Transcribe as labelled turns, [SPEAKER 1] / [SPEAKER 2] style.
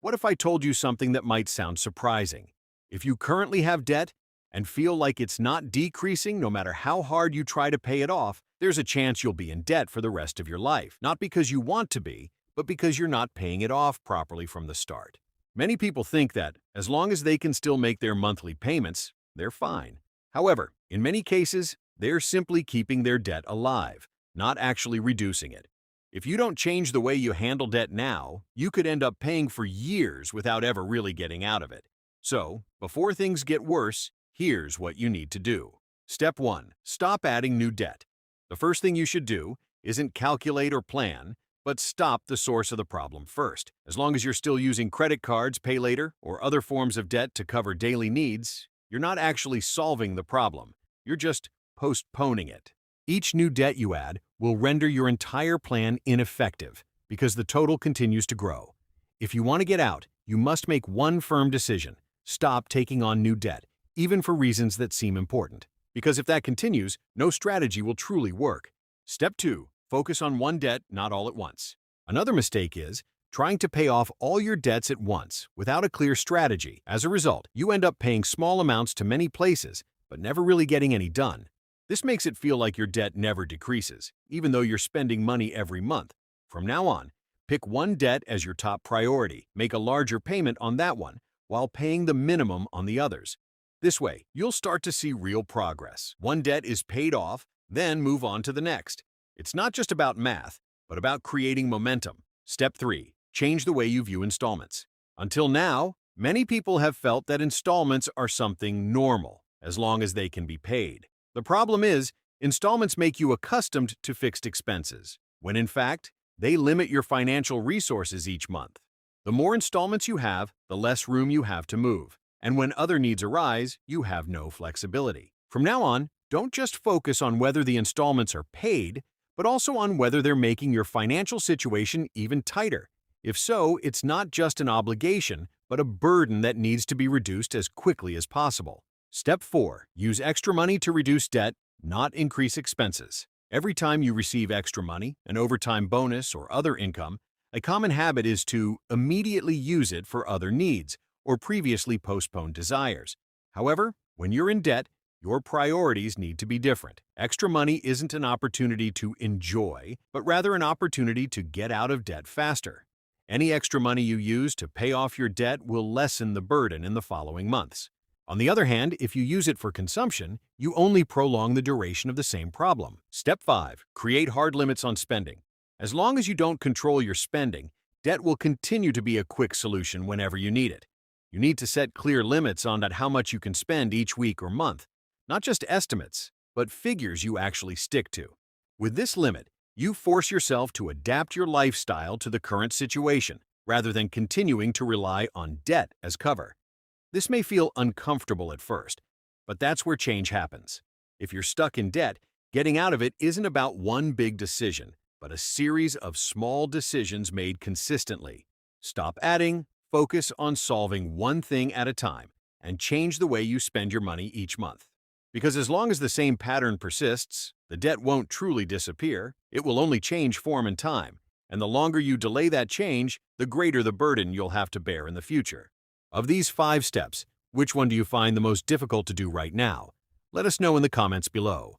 [SPEAKER 1] What if I told you something that might sound surprising? If you currently have debt and feel like it's not decreasing no matter how hard you try to pay it off, there's a chance you'll be in debt for the rest of your life. Not because you want to be, but because you're not paying it off properly from the start. Many people think that, as long as they can still make their monthly payments, they're fine. However, in many cases, they're simply keeping their debt alive, not actually reducing it. If you don't change the way you handle debt now, you could end up paying for years without ever really getting out of it. So, before things get worse, here's what you need to do. Step 1. Stop adding new debt. The first thing you should do isn't calculate or plan, but stop the source of the problem first. As long as you're still using credit cards, pay later, or other forms of debt to cover daily needs, you're not actually solving the problem. You're just postponing it. Each new debt you add will render your entire plan ineffective because the total continues to grow. If you want to get out, you must make one firm decision. Stop taking on new debt, even for reasons that seem important. Because if that continues, no strategy will truly work. Step 2. Focus on one debt, not all at once. Another mistake is trying to pay off all your debts at once without a clear strategy. As a result, you end up paying small amounts to many places, but never really getting any done. This makes it feel like your debt never decreases, even though you're spending money every month. From now on, pick one debt as your top priority. Make a larger payment on that one, while paying the minimum on the others. This way, you'll start to see real progress. One debt is paid off, then move on to the next. It's not just about math, but about creating momentum. Step 3. Change the way you view installments. Until now, many people have felt that installments are something normal, as long as they can be paid. The problem is, installments make you accustomed to fixed expenses, when in fact, they limit your financial resources each month. The more installments you have, the less room you have to move. And when other needs arise, you have no flexibility. From now on, don't just focus on whether the installments are paid, but also on whether they're making your financial situation even tighter. If so, it's not just an obligation, but a burden that needs to be reduced as quickly as possible. Step 4. Use extra money to reduce debt, not increase expenses. Every time you receive extra money, an overtime bonus, or other income, a common habit is to immediately use it for other needs or previously postponed desires. However, when you're in debt, your priorities need to be different. Extra money isn't an opportunity to enjoy, but rather an opportunity to get out of debt faster. Any extra money you use to pay off your debt will lessen the burden in the following months. On the other hand, if you use it for consumption, you only prolong the duration of the same problem. Step 5. Create hard limits on spending. As long as you don't control your spending, debt will continue to be a quick solution whenever you need it. You need to set clear limits on how much you can spend each week or month. Not just estimates, but figures you actually stick to. With this limit, you force yourself to adapt your lifestyle to the current situation, rather than continuing to rely on debt as cover. This may feel uncomfortable at first, but that's where change happens. If you're stuck in debt, getting out of it isn't about one big decision, but a series of small decisions made consistently. Stop adding, focus on solving one thing at a time, and change the way you spend your money each month. Because as long as the same pattern persists, the debt won't truly disappear, it will only change form and time, and the longer you delay that change, the greater the burden you'll have to bear in the future. Of these 5 steps, which one do you find the most difficult to do right now? Let us know in the comments below.